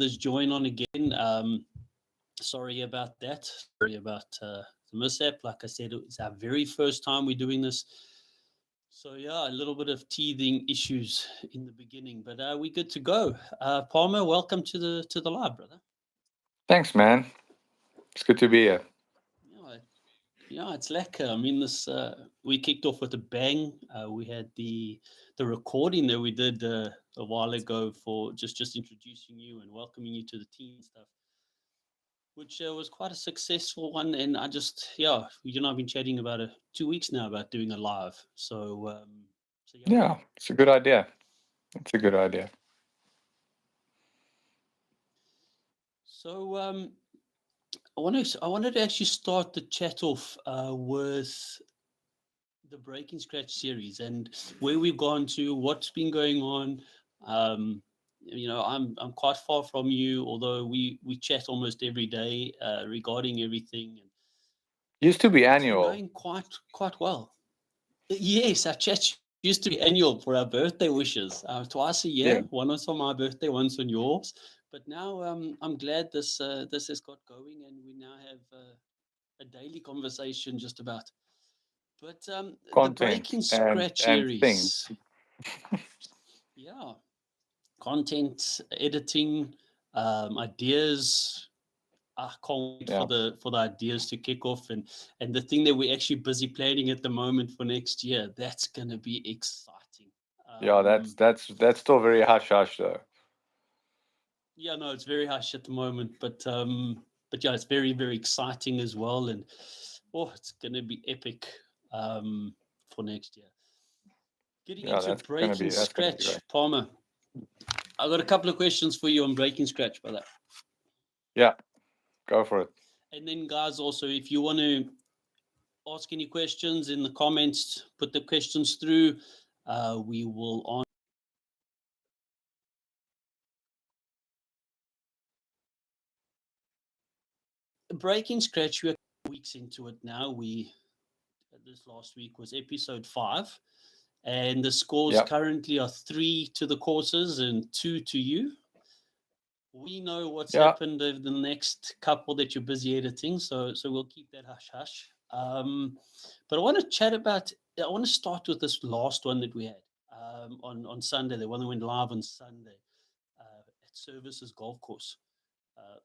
There's join on again. Sorry about that. Sorry about the mishap. Like I said, it's our very first time we're doing this. So yeah, a little bit of teething issues in the beginning, but we're good to go. Palmer, welcome to the live, brother. Thanks, man. It's good to be here. Yeah, yeah, it's lekker. I mean, this we kicked off with a bang. We had the recording that we did a while ago for just introducing you and welcoming you to the team and stuff, which was quite a successful one. And I just, yeah, I've been chatting about it 2 weeks now about doing a live. So yeah, Yeah, it's a good idea. It's a good idea. so I wanted to actually start the chat off with the Breaking Scratch series and where we've gone to, what's been going on. Um, I'm quite far from you, although we chat almost every day regarding everything, and Used to be it's been annual. going quite well. Yes, our chat used to be annual for our birthday wishes, twice a year. Yeah. One was on my birthday, once on yours. But now I'm glad this has got going, and we now have a daily conversation just about. But the Content Breaking and Scratch and series, things. yeah, content editing, ideas. I can't wait Yeah. for the ideas to kick off, and the thing that we're actually busy planning at the moment for next year. That's gonna be exciting. Yeah, that's Um, that's that's still very hush hush though. yeah, no, it's very hush at the moment, but yeah, it's very exciting as well, and oh, it's gonna be epic for next year. Getting Yeah, into Breaking that's gonna be great. Scratch, Palmer. I got a couple of questions for you on Breaking Scratch, brother. Yeah, go for it. And then, guys, also, if you want to ask any questions in the comments, put the questions through. We will on Breaking Scratch. We're weeks into it now. We This last week was episode 5, and the scores Yeah. currently are 3 to the courses and 2 to you. We know what's Yeah. happened over the next couple that you're busy editing, so we'll keep that hush hush. But I want to chat about. I want to start with this last one that we had on Sunday. The one that went live on Sunday at Services Golf Course.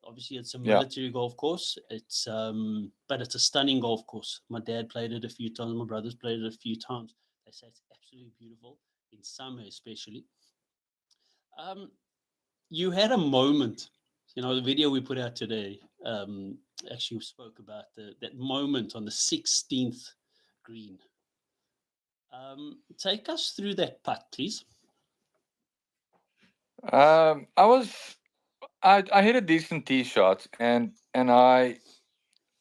Obviously, it's a Yeah. military golf course. But it's a stunning golf course. My dad played it a few times. My brothers played it a few times. They say it's absolutely beautiful in summer, especially. Um, you had a moment. The video we put out today actually spoke about that moment on the 16th green. Take us through that putt, please. I was I hit a decent tee shot and I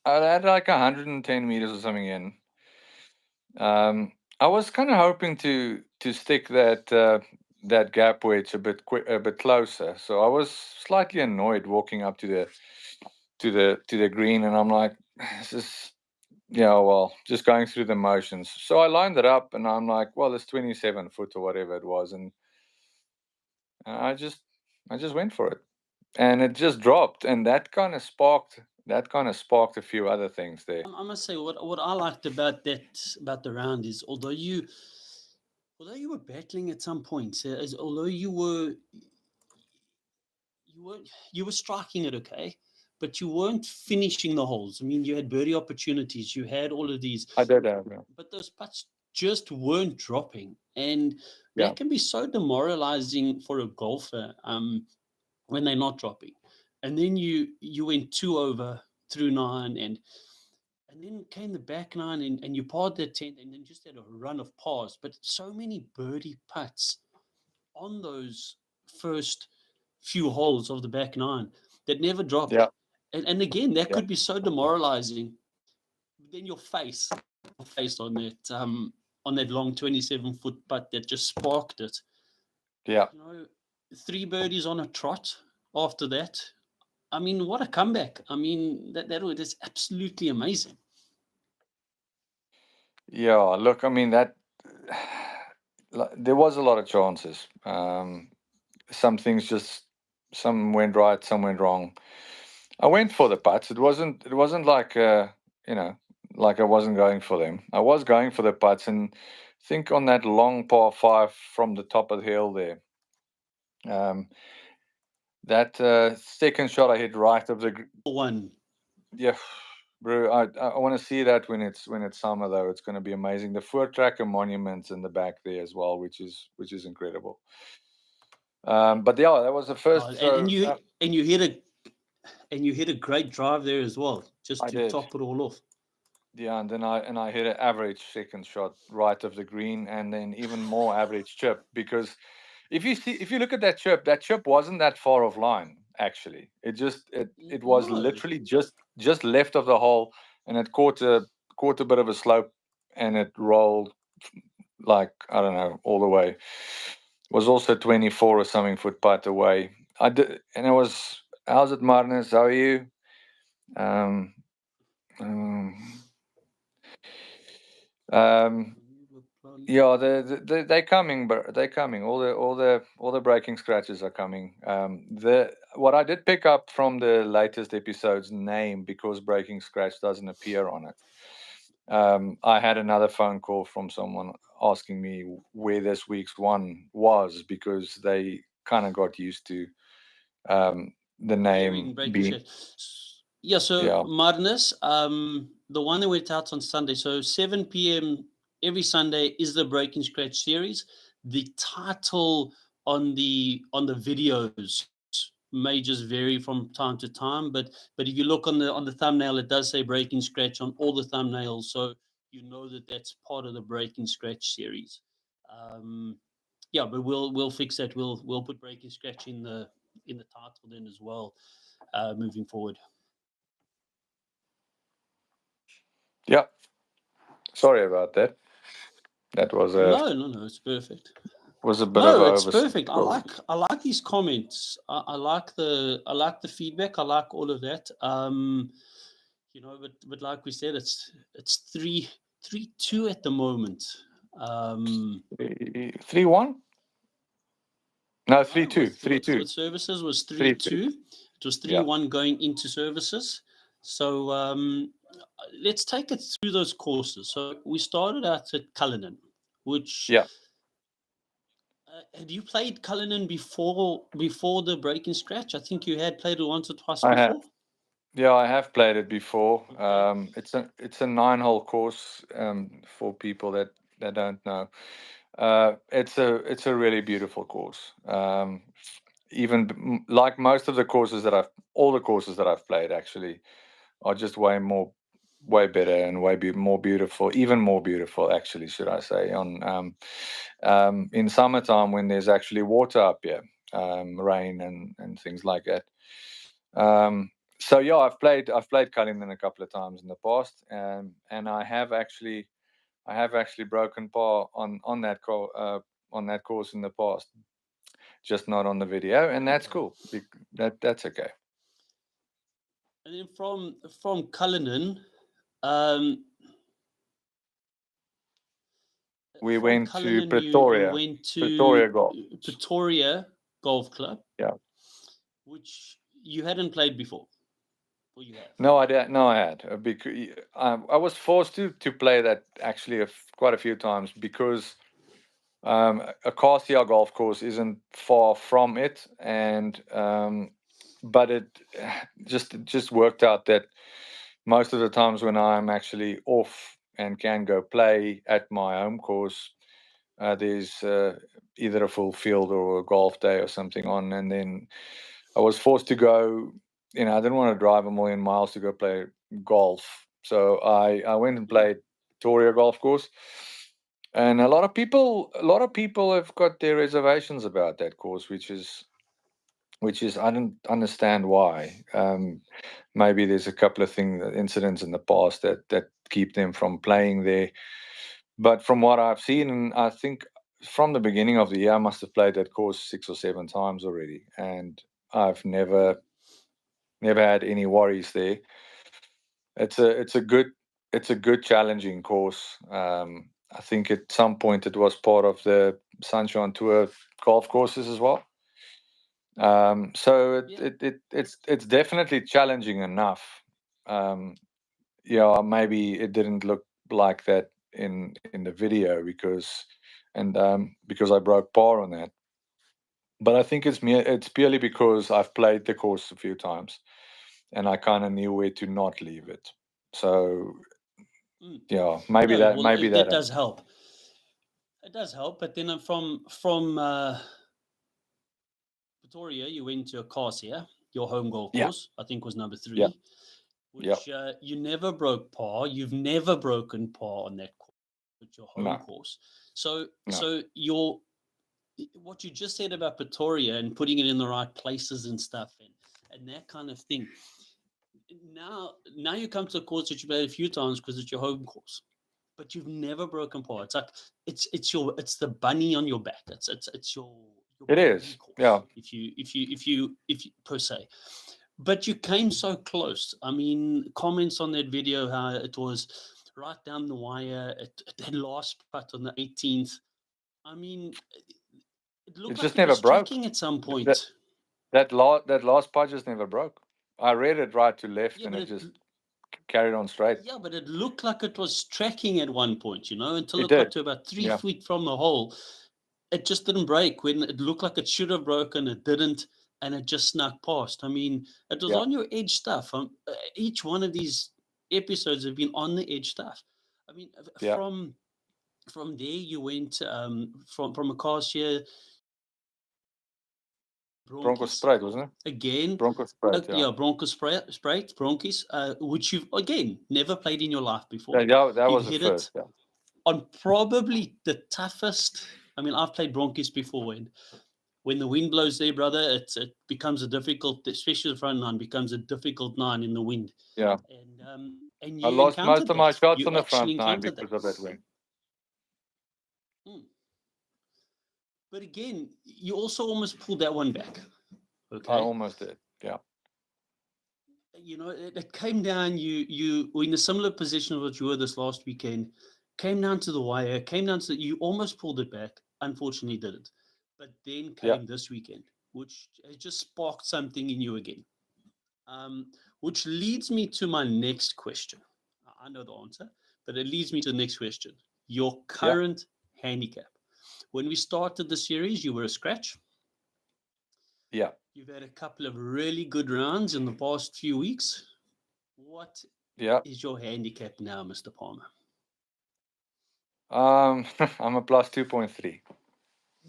had like 110 meters or something in. I was kind of hoping to stick that gap wedge a bit closer. So I was slightly annoyed walking up to the green, and I'm like, this is yeah, well, just going through the motions. So I lined it up, and I'm like, well, it's 27 foot or whatever it was, and I just I just went for it, and it just dropped, and that kind of sparked a few other things there. I must say what I liked about the round is although you were battling at some points, although you were striking it okay, but you weren't finishing the holes. I mean, you had birdie opportunities, you had all of these, I did have, but those putts just weren't dropping, and yeah, that can be so demoralizing for a golfer when they're not dropping. And then you went 2 over through 9, and then came the back 9, and you parred that 10th, and then just had a run of pars, but so many birdie putts on those first few holes of the back 9 that never dropped. yeah, And again, that yeah, could be so demoralizing. Then your face on that long 27-foot putt that just sparked it. yeah. You know, 3 birdies on a trot after that. I mean, what a comeback! I mean, that is absolutely amazing. Yeah, look, I mean that there was a lot of chances. Some things just some went right, some went wrong. I went for the putts. It wasn't like like I wasn't going for them. I was going for the putts, and I think on that long par 5 from the top of the hill there, that second shot I hit right of the one. Yeah, bro. I want to see that when it's summer though. It's going to be amazing. The Voortrekker monuments in the back there as well, which is incredible. But yeah, that was the first. And you hit a great drive there as well, just to top it all off. Yeah, and then I hit an average second shot right of the green, and then even more average chip, because if you look at that chip wasn't that far off line actually. It was literally just left of the hole, and it caught a bit of a slope, and it rolled like, I don't know, all the way. It was also 24 or something foot putt away. I did, and it was, how's it, Marnus? How are you? Yeah, they're coming, but they're coming. All the breaking scratches are coming. What I did pick up from the latest episode's name, because breaking scratch doesn't appear on it. I had another phone call from someone asking me where this week's one was, because they kind of got used to the name being. Yeah, so Madness, the one that went out on Sunday, so 7 p.m. every Sunday is the Breaking Scratch series. The title on the videos may just vary from time to time, but if you look on the thumbnail, it does say Breaking Scratch on all the thumbnails, so you know that that's part of the Breaking Scratch series. Yeah, but we'll fix that. We'll put Breaking Scratch in the title then as well, moving forward. Yeah. Sorry about that. That was no, it's perfect. Was a bit of it's perfect. I like these comments. I like the feedback. I like all of that. But like we said, it's 3-2 at the moment. 3-1. No, 3-2. 3-2. With services was 3-2. It was 3-1 going into services. So let's take it through those courses. So we started out at Cullinan, which had you played Cullinan before the Breaking Scratch? I think you had played it once or twice before. Have. Yeah, I have played it before. Okay. It's a 9-hole course. For people that don't know, it's a really beautiful course. Even like most of the courses all the courses that I've played actually are just way better and more beautiful, even more beautiful actually, should I say, on in summertime when there's actually water up here, rain and things like that. So yeah, I've played Cullinan a couple of times in the past, and I have actually broken par on that course in the past, just not on the video, and that's cool. That's okay. And then from Cullinan, we went to Pretoria. You went to Pretoria Golf Club. Yeah, which you hadn't played before. Or you have? No, I did. No, I had. Because I was forced to play that actually quite a few times, because a Cassia golf course isn't far from it, and but it just worked out that most of the times when I'm actually off and can go play at my home course, there's either a full field or a golf day or something on, and then I was forced to go. I didn't want to drive a million miles to go play golf, so I went and played Pretoria golf course. And a lot of people have got their reservations about that course, which is I don't understand why. Maybe there's a couple of incidents in the past that keep them from playing there. But from what I've seen, and I think from the beginning of the year, I must have played that course 6 or 7 times already, and I've never had any worries there. It's a good challenging course. I think at some point it was part of the Sunshine Tour golf courses as well. So Yeah. it's definitely challenging enough. Yeah, maybe it didn't look like that in the video because I broke par on that. But I think it's purely because I've played the course a few times, and I kind of knew where to not leave it. So Mm. yeah, maybe No, that well, maybe that that does help. It does help, but then from Pretoria, you went to a course here, your home golf yeah course, I think was number yeah 3, yeah which you never broke par. You've never broken par on that course, with your home no course. So, no so your what you just said about Pretoria and putting it in the right places and stuff and that kind of thing. Now you come to a course that you played a few times because it's your home course, but you've never broken par. It's like it's the bunny on your back. It's your it baby is course, yeah if you per se. But you came so close. I mean, comments on that video how it was right down the wire. That last putt on the 18th. I mean, it it looked like just it never was broke. tracking at some That point. that last putt just never broke. I read it right to left Yeah, and but it it just carried on straight. yeah, but it looked like it was tracking at one point, until It it got did. to about three Yeah feet from the hole. It just didn't break when it looked like it should have broken. It didn't, and it just snuck past. I mean, it was yeah on your edge stuff. Each one of these episodes have been on the edge stuff. I mean, yeah. from there you went from a cast here, Broncos bronchies Spruit, wasn't it? again. Broncos Spruit, yeah. Yeah, bronchies, which you've again never played in your life Yeah, before. that You've was the hit it first, yeah. on probably the toughest. I mean, I've played bronchies before, and when the wind blows there, brother, it becomes a difficult, especially the front nine becomes a difficult nine in the wind. Yeah. And I you lost most encountered of my that. shots You on the actually front nine encountered that. because of that wind. Mm. But again, you also almost pulled that one back. I Okay. almost did, yeah. It came down. You were in a similar position of what you were this last weekend. Came down to the wire. Came down to you almost pulled it back. Unfortunately, didn't. But then Yeah. came this weekend, which has just sparked something in you again. Which leads me to my next question. I know the answer, but it leads me to the next question. Your Yeah. current handicap. When we started the series, you were a scratch. Yeah. You've had a couple of really good rounds in the past few weeks. What Yeah. is your handicap now, Mr. Palmer? I'm a plus 2.3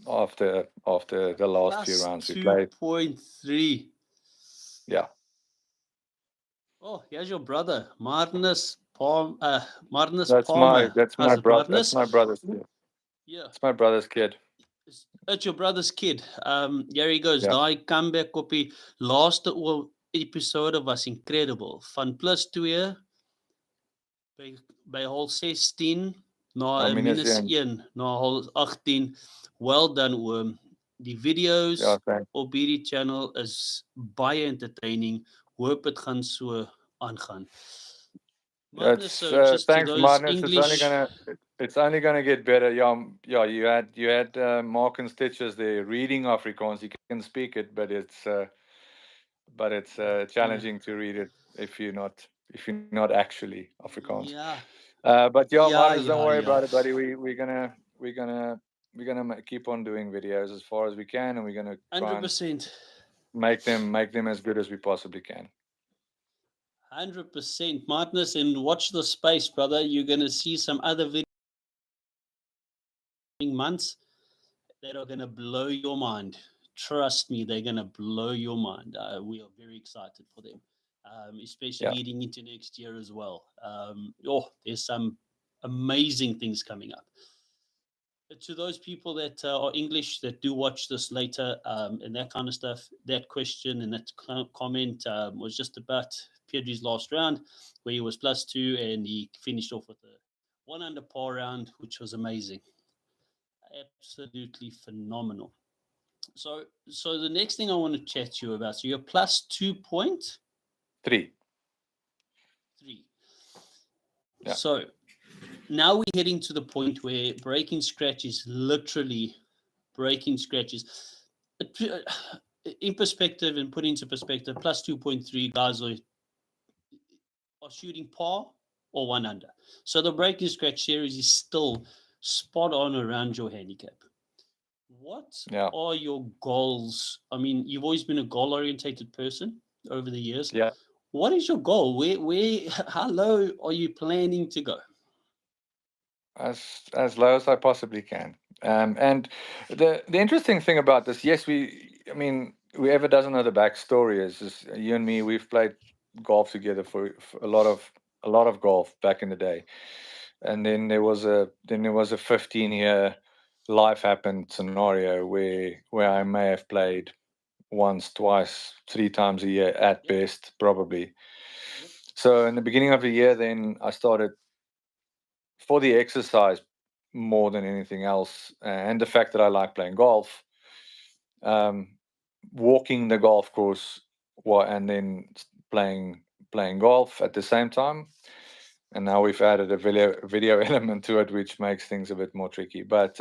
after the last few Plus rounds we played. 2.3. Yeah. Oh, here's your brother, Martinus Palmer. That's my How's it, brother. That's Martinus? my brother's kid. Yeah. It's my brother's kid. It's your brother's kid. Here he goes. Yeah. Daai comeback op die laaste episode was incredible. Van +2 by hole 16 na I een mean, it's in. -1 na hole 18. Well done, oom. Die video's Yeah, thanks. op hierdie channel is baie entertaining. Hoop dit gaan so aangaan. Martinus, It's so just to thanks, those Martinus. English. It's only gonna get better. Yeah, yeah. You had Mark and Stitches there reading Afrikaans. You can speak it, but it's challenging to read it if you're not actually Afrikaans. Yeah, But yeah, yeah, Martinus, don't yeah, worry yeah. about it, buddy. We're gonna keep on doing videos as far as we can, and we're gonna try and 100%. make them as good as we possibly can. 100%. Martinus, and watch the space, brother. You're going to see some other videos in months that are going to blow your mind. Trust me, they're going to blow your mind. We are very excited for them, especially Yeah. leading into next year as well. There's some amazing things coming up. To those people that are English that do watch this later and that kind of stuff, that question and that comment was just about Pedri's last round, where he was +2 and he finished off with a 1 under par round, which was amazing, absolutely phenomenal. So the next thing I want to chat to you about. So you're +2.3. 3. Yeah. So now we're heading to the point where breaking scratch is literally breaking scratches. in perspective and put into perspective, plus 2.3 guys are shooting par or one under. So the breaking scratch series is still spot on around your handicap. What Yeah. are your goals? I mean, you've always been a goal orientated person over the years. Yeah. What is your goal? How low are you planning to go? As low as I possibly can. And the interesting thing about this, yes, I mean, whoever doesn't know the backstory is you and me. We've played golf together for a lot of golf back in the day, and then there was a 15-year life happened scenario where I may have played once, twice, 3 times a year at Yep, best, probably. yep, So in the beginning of the year, then I started for the exercise more than anything else, and the fact that I like playing golf, um, walking the golf course, and then playing golf at the same time. And now we've added a video element to it, which makes things a bit more tricky. But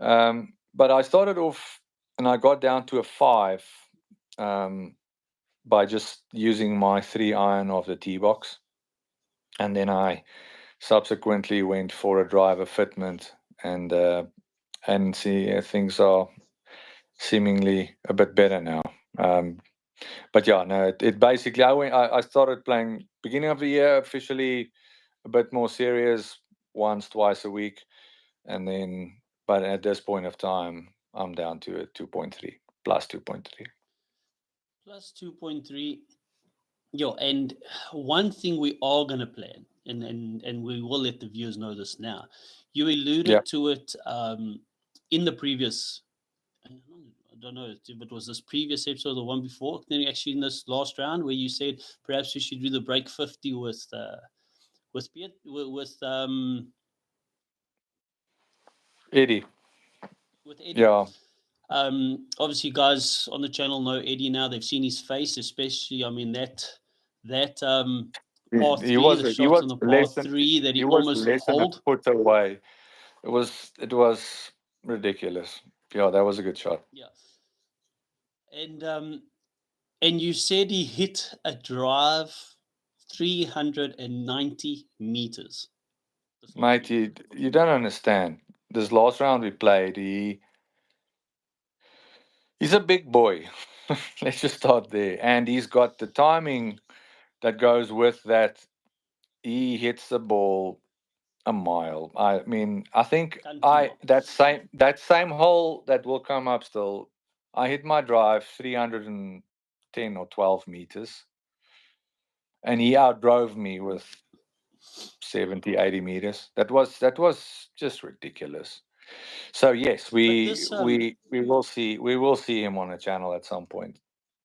I started off, and I got down to a 5 um, by just using my 3 iron of the tee box, and then I subsequently went for a driver fitment, and see, things are seemingly a bit better now. Um, but yeah, no, it basically I started playing beginning of the year officially a bit more serious, once twice a week, and then but at this point of time I'm down to a 2.3 plus 2.3. plus 2.3. Yo, and one thing we are going to plan, and we will let the viewers know this now. You Yeah, alluded to it in the previous, I don't know if it was this previous episode or the one before, then actually in this last round where you said perhaps we should do the break 50 Eddie. with Eddie. Yeah, Obviously, guys on the channel know Eddie now. They've seen his face, especially. I mean that he, par he three, was the he shot on was the par less than three that he he was almost less than a holed. foot away. It was ridiculous. Yeah, that was a good shot. Yeah, and you said he hit a drive 390 meters this last Mate, week. you don't understand. This last round we played, he's a big boy. Let's just start there. And he's got the timing that goes with that. He hits the ball a mile. I mean, I think Country I mile. that same hole that will come up still. I hit my drive 310 or 12 meters, and he outdrove me with 70, 80 meters. That was just ridiculous. So yes, But we this we we will see him on a channel at some point,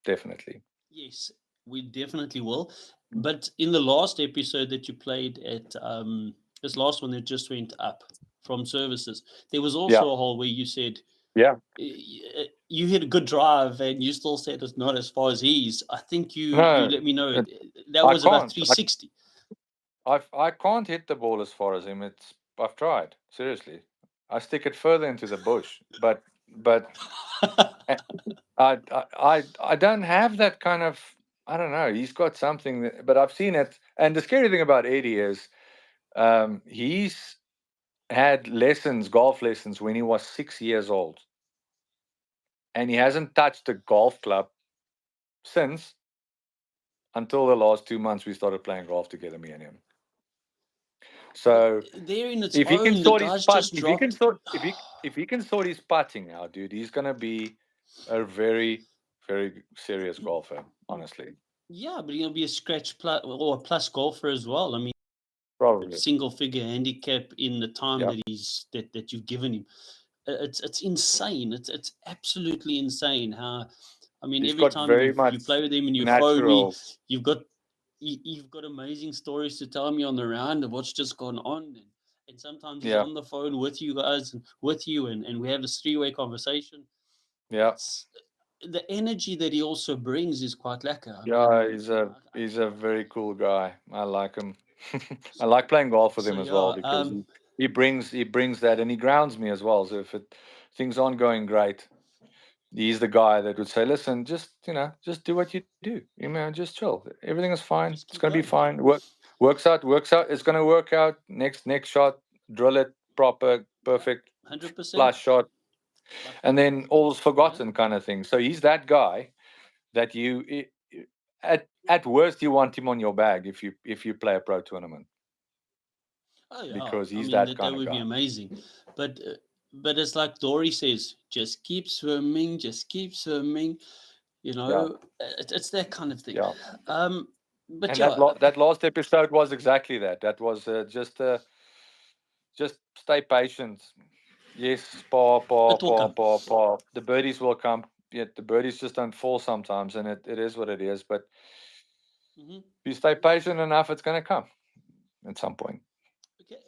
definitely. yes, we definitely will. But in the last episode that you played at this last one that just went up from services, there was Yeah, also a hole where you said yeah. you hit a good drive and you still said it's not as far as he's. I think you No, let me know it, that I was about can't. 360. I can't hit the ball as far as him. I've tried seriously. I stick it further into the bush, but I I don't have that kind of. I don't know. He's got something, but I've seen it. And the scary thing about Eddie is, he's had lessons, golf lessons, when he was 6 years old, and he hasn't touched a golf club since, until the last 2 months we started playing golf together, me and him. But So there in its if he can own, the sort his guys putt, just dropped. if he can sort his putting out, dude, he's gonna be a very, very serious golfer. Honestly, Yeah, but he'll be a scratch plus or a plus golfer as well. I mean, probably. single figure handicap in the time Yeah, that you've given him. It's insane. It's absolutely insane how. I mean, he's every got time very you much play with him and you phone me, natural. you've got you've got amazing stories to tell me on the round of what's just gone on. And sometimes he's Yeah, on the phone with you guys and with you, and we have this three-way conversation. yeah, It's the energy that he also brings is quite lacquer. I yeah. mean, He's a very cool guy. I like him. I like playing golf with so him as well yeah, because he brings that, and he grounds me as well. So if things aren't going great, he's the guy that would say, "Listen, just do what you do. Just chill. Everything is fine. Just It's keep gonna be going. fine. Works out. Works out. It's gonna work out. Next shot, drill it proper, Yeah, perfect, 100%. plus shot, Like, and then all's yeah. forgotten, kind of thing." So he's that guy that at worst you want him on your bag if you play a pro tournament, Oh yeah, because I he's mean that that kind of would be guy. amazing, but it's like Dory says, just keep swimming, just keep swimming. Yeah, It's that kind of thing. yeah. Um, but And yeah, that last episode was exactly that. That was just stay patient. Yes, paw, it will paw, come. paw, paw. The birdies will come. Yeah, the birdies just don't fall sometimes, and it is what it is. But Hmm. if you stay patient enough, it's going to come at some point. Okay,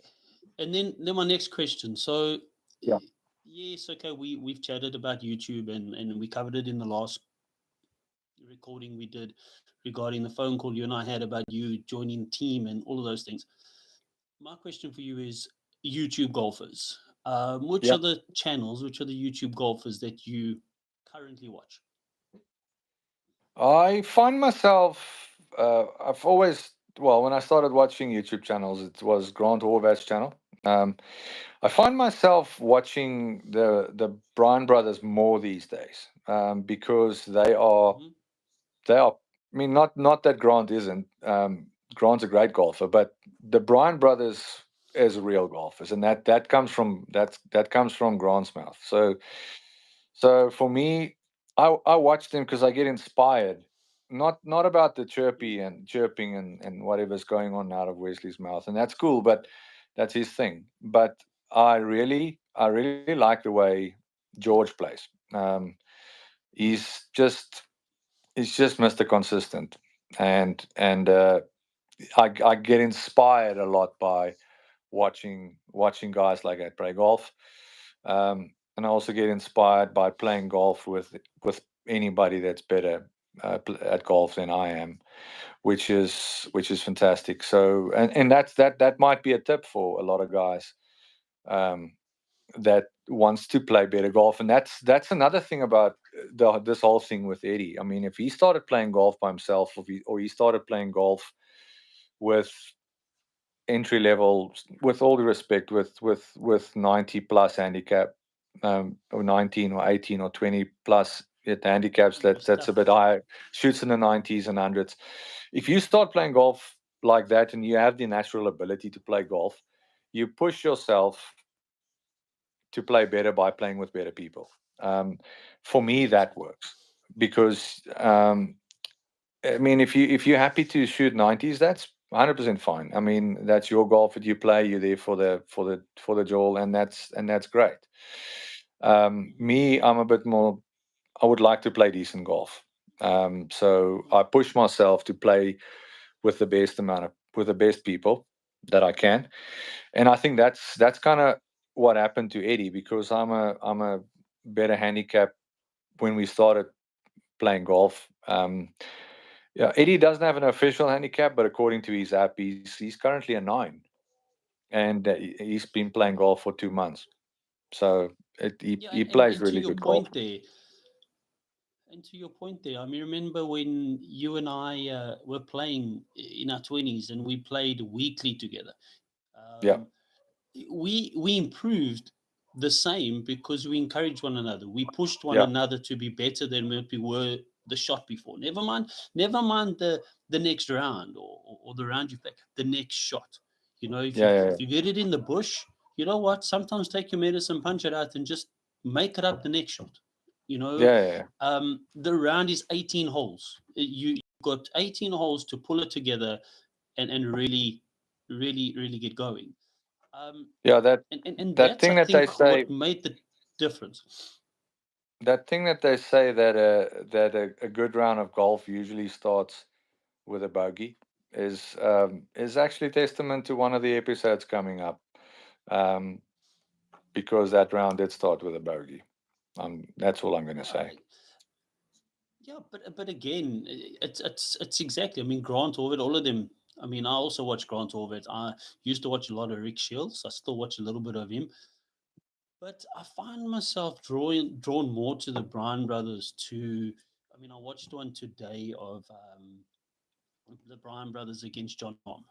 and then my next question. So, Yeah. yes, okay, we've chatted about YouTube and we covered it in the last recording we did regarding the phone call you and I had about you joining team and all of those things. My question for you is YouTube golfers. Which Yeah. are the channels, which are the YouTube golfers that you currently watch? I find myself, I've always, well, when I started watching YouTube channels, it was Grant Horvath's channel. Um, I find myself watching the Bryan brothers more these days, because Hmm. they are. I mean, not that Grant isn't. Grant's a great golfer, but the Bryan brothers is real golfers, and that comes from Grant's mouth. So for me, I watch them because I get inspired. Not about the chirping and whatever's going on out of Wesley's mouth, and that's cool, but that's his thing. But I really like the way George plays. Um, he's just he's just Mr. Consistent, and I get inspired a lot by watching guys like that play golf. And I also get inspired by playing golf with anybody that's better at golf than I am, which is fantastic. So, and that might be a tip for a lot of guys, um, that wants to play better golf. And that's another thing about this whole thing with Eddie. I mean, if he started playing golf by himself, or he started playing golf with entry level, with all due respect, with 90 plus handicap, or 19 or 18 or 20 plus at handicaps, Yeah, it's that's a tough. bit high, shoots in the 90s and hundreds. If you start playing golf like that and you have the natural ability to play golf, you push yourself to play better by playing with better people. For me, Yes. that works because, I mean, if you're happy to shoot 90s, that's 100% fine. I mean, that's your golf that you play. You're there for the jewel, and that's great. Hmm. Me, I'm a bit more. I would like to play decent golf. So Hmm. I push myself to play with the best people that I can, and I think that's kind of what happened to Eddie, because I'm a better handicap when we started playing golf. Yeah, Eddie doesn't have an official handicap, but according to his app, he's currently a 9, and he's been playing golf for 2 months. So he Yeah, he and, plays and to really your good golf. point there, I mean, remember when you and I were playing in our 20s and we played weekly together. Yeah, Um, we improved the same because we encouraged one another. We pushed one yeah, another to be better than what we were the shot before. Never mind the next round or the round you play. The next shot. If yeah, you yeah, if you get it in the bush, you know what? Sometimes take your medicine, punch it out, and just make it up the next shot. You know, yeah, yeah, yeah. the round is 18 holes. You've got 18 holes to pull it together and really, really, really get going. Um, Yeah, and that that's, I thing that they think, say what made the difference. that thing that they say that a good round of golf usually starts with a bogey is actually testament to one of the episodes coming up, um, because that round did start with a bogey. That's all I'm going to Yeah, say. yeah, but again, it's exactly. I mean, Grant Horvath, all of them. I mean, I also watch Grant Horvath. I used to watch a lot of Rick Shields. I still watch a little bit of him. But I find myself drawn more to the Bryan brothers. I mean, I watched one today of the Bryan brothers against John Rahm,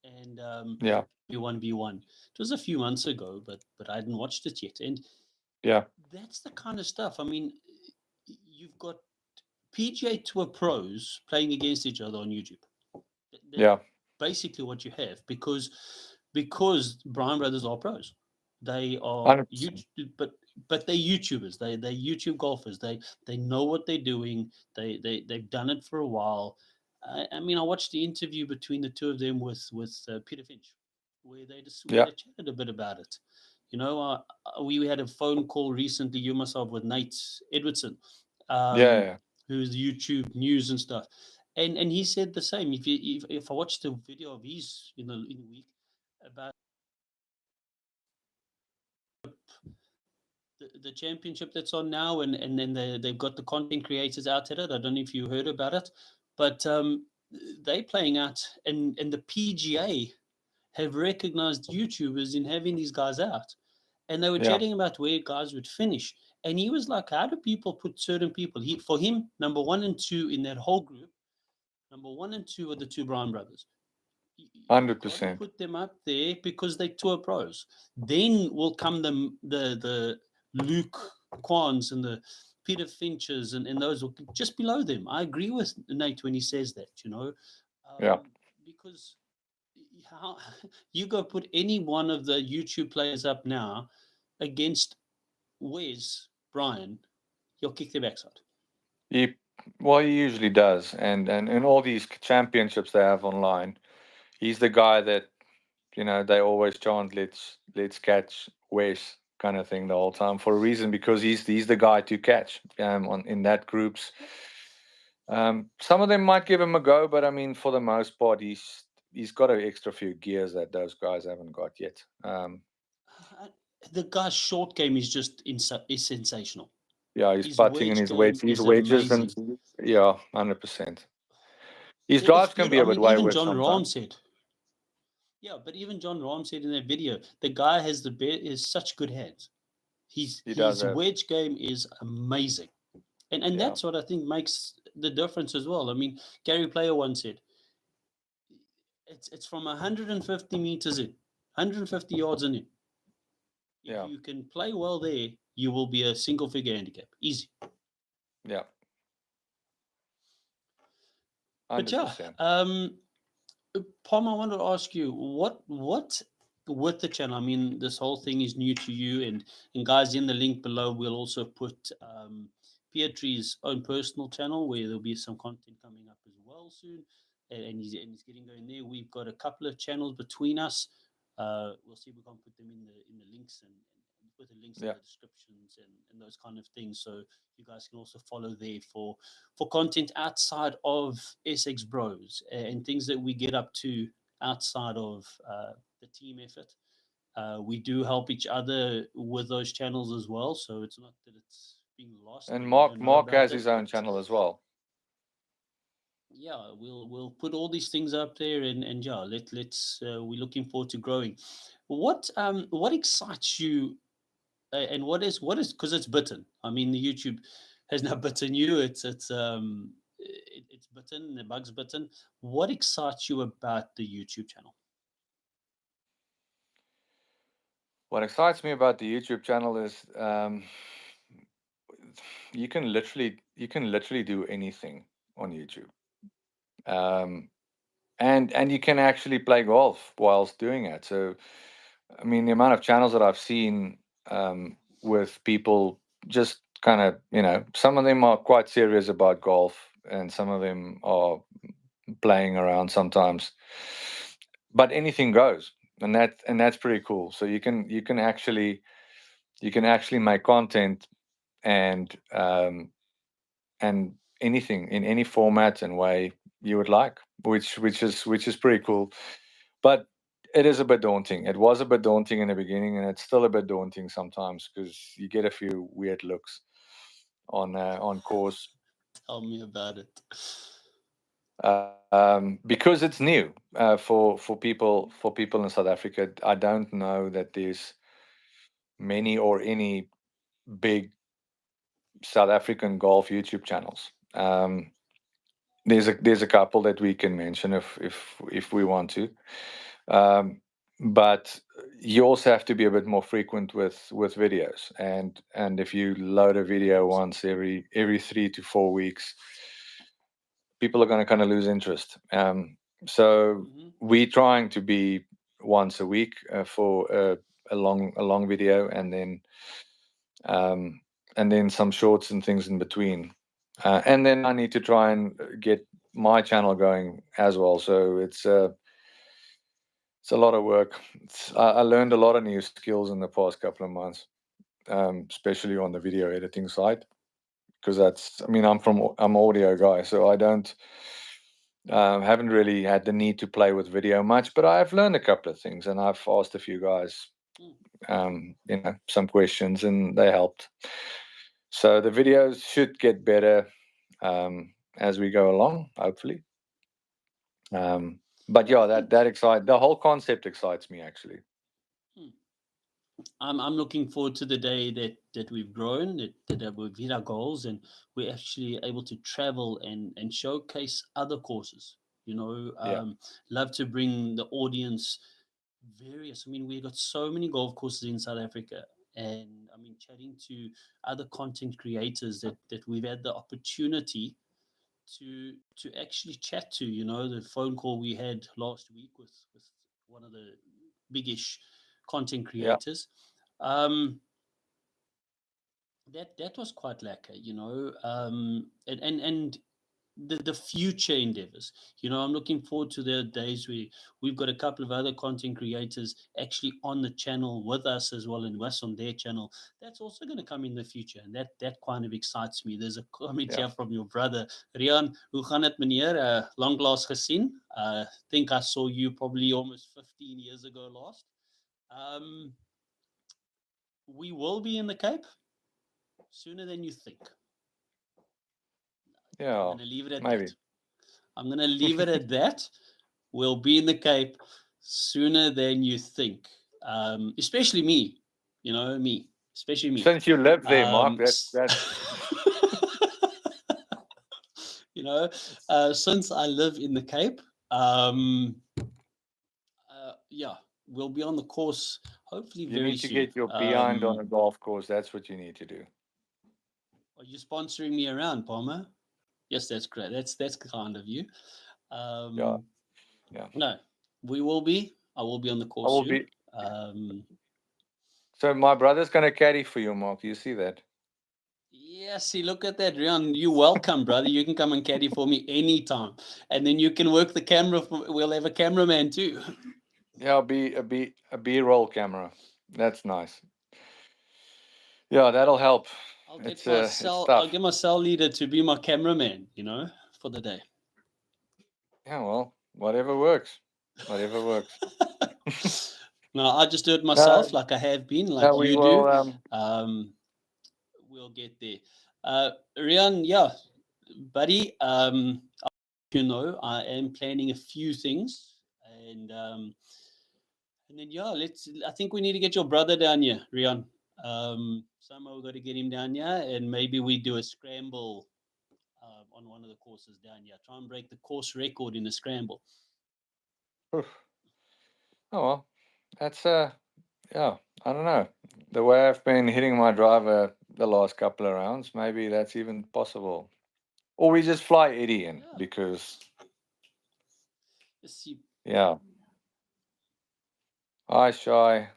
and Yeah, 1v1. It was a few months ago, but I hadn't watched it yet. And yeah, that's the kind of stuff. I mean, you've got PGA Tour pros playing against each other on YouTube. That's yeah, basically what you have because Bryan brothers are pros. They are 100%. YouTube, but they're YouTubers. They're YouTube golfers. They know what they're doing. They've done it for a while. I mean, I watched the interview between the two of them with Peter Finch, where Yeah, they chatted a bit about it. You know, we had a phone call recently, you myself, with Nate Edwardson, yeah, um, yeah, who's YouTube news and stuff, and he said the same. If I watched the video of his in the week about the championship that's on now, and then they've got the content creators out at it. I don't know if you heard about it, but they playing out, and the PGA have recognized YouTubers in having these guys out, and they were yeah. chatting about where guys would finish. And he was like, "How do people put certain people?" For him, number one and two in that whole group, number one and two are the two Brown brothers. You've got to 100%. put them up there because they tour pros. Then will come the Luke Kwans and the Peter Finches and those just below them. I agree with Nate when he says that, Yeah. because how you go put any one of the YouTube players up now against Wes Brian, you'll kick their backside. He Well, he usually does, and in all these championships they have online, he's the guy that they always chant let's catch Wes kind of thing the whole time for a reason because he's the guy to catch on in that groups. Some of them might give him a go, but I mean for the most part he's got an extra few gears that those guys haven't got yet. Uh, The guy's short game is just is sensational. Yeah, his His putting and wedge game his is wedges and amazing. yeah, 100%. His drives can be I a bit mean, even wayward John Rahm sometimes. said, yeah, but even John Rahm said in that video, the guy has is such good hands. He does His have. wedge game is amazing, and Yeah, that's what I think makes the difference as well. I mean, Gary Player once said, it's from 150 meters in, 150 yards in. If yeah, you can play well there, you will be a single figure handicap, easy. yeah, But yeah, 100%. Palm, I want to ask you what with the channel. I mean, this whole thing is new to you, and guys, in the link below, we'll also put Pietri's own personal channel where there'll be some content coming up as well soon, and he's getting going there. We've got a couple of channels between us. We'll see if we can put them in the links and put the links in Yeah. the descriptions and those kind of things, so you guys can also follow there for content outside of SX Bros and things that we get up to outside of the team effort. We do help each other with those channels as well, so it's not that it's being lost And or we don't know Mark about has it, his own but channel as well. yeah, we'll put all these things up there, and yeah, let's we're looking forward to growing. What excites you, and what is because it's bitten. I mean, the YouTube has now bitten you. It's bitten. The bug's bitten. What excites you about the YouTube channel? What excites me about the YouTube channel is you can literally do anything on YouTube. Um, and you can actually play golf whilst doing it. So, I mean, the amount of channels that I've seen with people just kind of, some of them are quite serious about golf, and some of them are playing around sometimes. But anything goes, and that's pretty cool. So you can actually make content and and anything in any format and way you would like, which is pretty cool. But it is a bit daunting. It was a bit daunting in the beginning, and it's still a bit daunting sometimes because you get a few weird looks on course Tell me about it. because it's new for people in South Africa. I don't know that many or any big South African golf YouTube channels. There's a couple that we can mention if we want to, but you also have to be a bit more frequent with videos. And if you load a video once every 3 to 4 weeks, people are going to kind of lose interest. So we're trying to be once a week for a long video, and then some shorts and things in between. And then I need to try and get my channel going as well. So it's a lot of work. I learned a lot of new skills in the past couple of months, especially on the video editing side, because I'm an audio guy, so I don't haven't really had the need to play with video much, but I've learned a couple of things, and I've asked a few guys, some questions, and they helped. So the videos should get better as we go along, hopefully. But yeah, the whole concept excites me, actually. I'm looking forward to the day that we've grown, that we've hit our goals, and we're actually able to travel and showcase other courses. Love to bring the audience various. I mean, we've got so many golf courses in South Africa, and I mean, chatting to other content creators that we've had the opportunity to actually chat to. The phone call we had last week with one of the biggish content creators. That was quite lacquer, and the future endeavors. I'm looking forward to the days where we've got a couple of other content creators actually on the channel with us as well, and us on their channel. That's also going to come in the future, and that kind of excites me. There's a comment here from your brother, Rian. Hoe gaan het, meneer? Lanklaas gesien. Think I saw you probably almost 15 years ago last. We will be in the Cape sooner than you think. Yeah, I'm going to leave it at maybe. that. I'm going to leave it at that. We'll be in the Cape sooner than you think. Especially me. Especially me. Since you live there, Mark, that's since I live in the Cape, we'll be on the course hopefully you very need to soon. get your behind on a golf course. That's what you need to do. Are you sponsoring me around, Palmer? Yes, that's great. That's kind of you. Yeah. No, we will be. I will be on the course soon. So my brother's going to caddy for you, Mark. You see that? Yes, see, look at that, Rian. You're welcome, brother. You can come and caddy for me anytime, and then you can work the camera. We'll have a cameraman too. Yeah, a B-roll camera. That's nice. Yeah, that'll help. I'll get my cell leader to be my cameraman. For the day. Yeah, well, whatever works. Whatever works. No, I just do it myself, like I have been, like you do. We'll get there. Rian, yeah, buddy. I am planning a few things, and then I think we need to get your brother down here, Rian. Somehow we've got to get him down here, and maybe we do a scramble on one of the courses down here. Try and break the course record in a scramble. Oh well, that's yeah. I don't know. The way I've been hitting my driver the last couple of rounds, maybe that's even possible. Or we just fly Eddie in because. Yeah. Hi, Shy.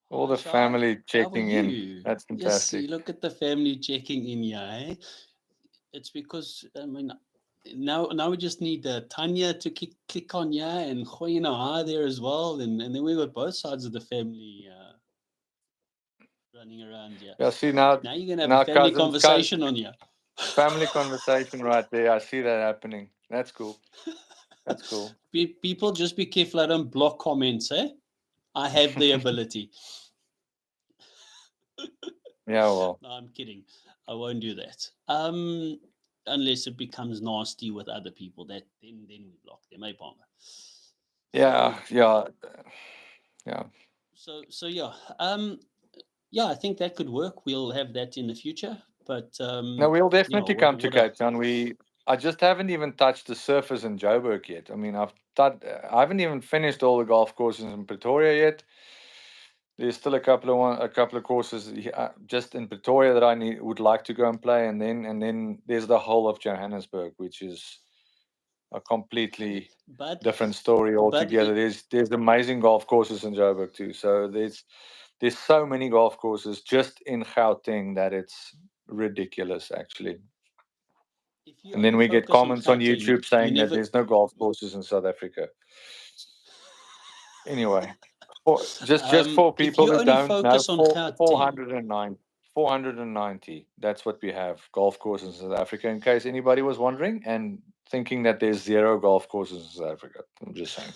All the family checking in. That's fantastic. Yes, look at the family checking in here. Eh? It's because now we just need Tanya to click on and hi there as well, and then we got both sides of the family running around here. Yeah, see now you're gonna have a family conversation on here. Family conversation right there. I see that happening. That's cool. That's cool. People, just be careful. I don't block comments. I have the ability. Yeah, well. No, I'm kidding. I won't do that. Unless it becomes nasty with other people. Then we block them, Palmer? Yeah, yeah, yeah. So yeah, yeah, I think that could work. We'll have that in the future. But No, we'll you know definitely what? come to Cape Town. I just haven't even touched the surface in Joburg yet. I mean, I haven't even finished all the golf courses in Pretoria yet. There's still a couple of courses just in Pretoria that would like to go and play, and then there's the whole of Johannesburg, which is a completely but different story but altogether. There's amazing golf courses in Joburg too. So there's so many golf courses just in Gauteng that it's ridiculous actually. if you And then only we get focus on comments on Gauteng, YouTube you saying that never. there's no golf courses in South Africa. Anyway, just for If people you who only don't know, focus on Gauteng, 490. That's what we have, golf courses in South Africa. In case anybody was wondering and thinking that there's zero golf courses in South Africa, I'm just saying.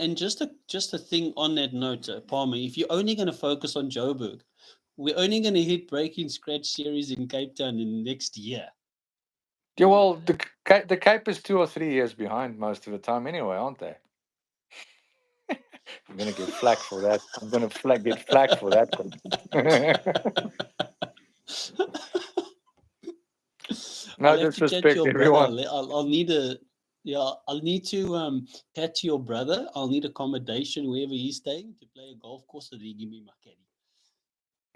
and just a thing on that note, Palmer, if you're only going to focus on Joburg, we're only going to hit Breaking Scratch series in Cape Town in next year. Yeah, well, the Cape is 2 or 3 years behind most of the time anyway, aren't they? I'm gonna get flack for that. I'm gonna get flack for that one. No I'll have to chat to disrespect, your brother. everyone. I'll need a yeah. I'll need to chat to your brother. I'll need accommodation wherever he's staying to play a golf course so that he give me my caddy.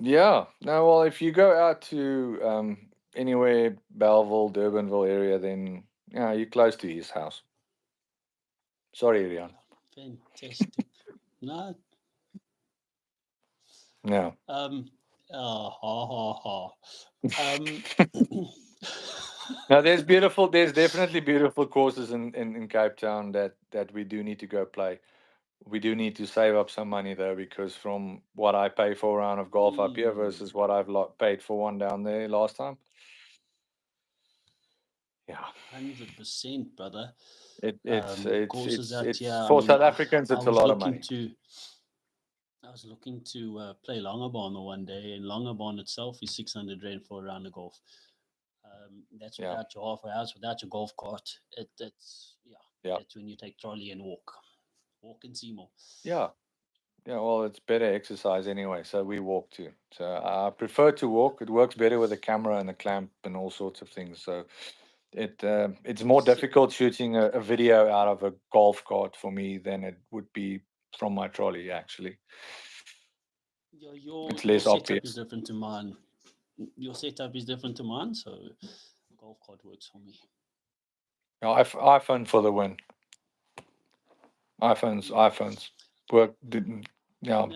Yeah. No, well, if you go out to anywhere Belleville, Durbanville area, then yeah, you're close to his house. Sorry, Rian. Fantastic. No. No. Ha ha ha. Um. Now there's definitely beautiful courses in Cape Town that we do need to go play. We do need to save up some money though, because from what I pay for a round of golf up here versus what I've paid for one down there last time. Yeah. 100%, brother. Courses out It's here. I for mean, South Africans, I it's a was lot of looking money. to. I was looking to play Longabon the one day, and Longabon itself is 600 rand for a round of golf. That's Yeah. without your halfway house, without your golf cart. That's Yeah. That's when you take trolley and walk and see more. Yeah. Yeah, well, it's better exercise anyway, so we walk too. So I prefer to walk. It works better with a camera and a clamp and all sorts of things. So it's more So, difficult shooting a video out of a golf cart for me than it would be from my trolley. Actually, your it's your less setup is obvious. different to mine. Your setup is different to mine, so golf cart works for me. Yeah, iPhone for the win. iPhones work. Yeah.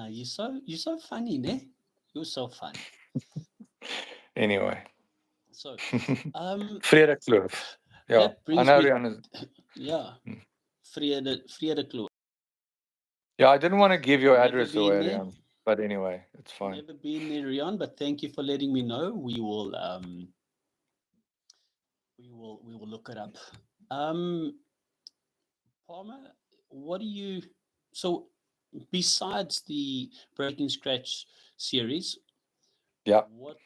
You're so funny, ne? You're so funny. Anyway, So, um, Frederik Kloof. Yeah, that I brings know me, Rian is. yeah, Hmm. Frida Kloof. Yeah, I didn't want to give your Never address been away, there. Rian, but anyway, it's fine. Never been there, Rion. But thank you for letting me know. We will look it up. Um, Palmer, what do you? So, besides the Breaking Scratch series, Yeah. what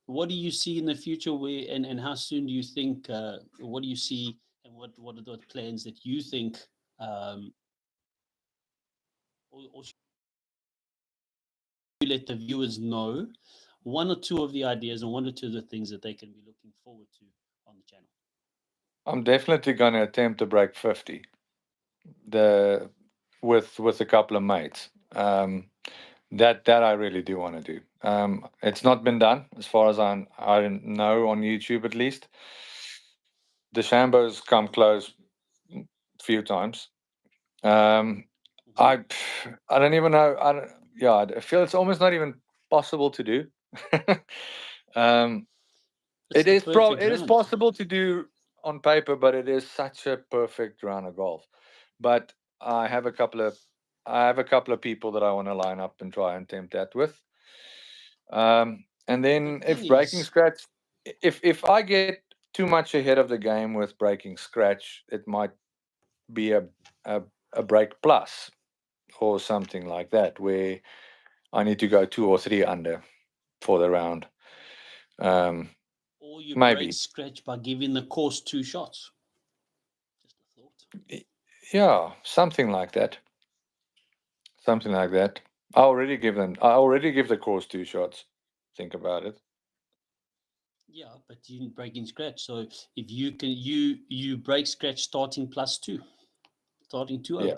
what do you see in the future? Where and how soon do you think? What do you see, and what are the plans that you think? Um, or should you let the viewers know one or two of the ideas and one or two of the things that they can be looking forward to on the channel? I'm definitely going to attempt to break 50 the with a couple of mates. That I really do want to do. It's not been done as far as I know on YouTube at least. The Shambo's come close a few times. Um, Mm-hmm. I don't even know. Yeah, I feel it's almost not even possible to do. um, It's the perfect it is round. possible to do on paper, but it is such a perfect round of golf. But I have a couple of people that I want to line up and try and attempt that with. And The then thing if breaking is, scratch, if I get too much ahead of the game with breaking scratch, it might be a, a break plus or something like that, where I need to go 2 or 3 under for the round. or you break Maybe. scratch by giving the course two shots. Just a thought. Yeah, something like that. Something like that. I already give the course 2 shots. Think about it. Yeah, but you didn't break in scratch. So if you can, you break scratch starting +2, starting 2 Yeah.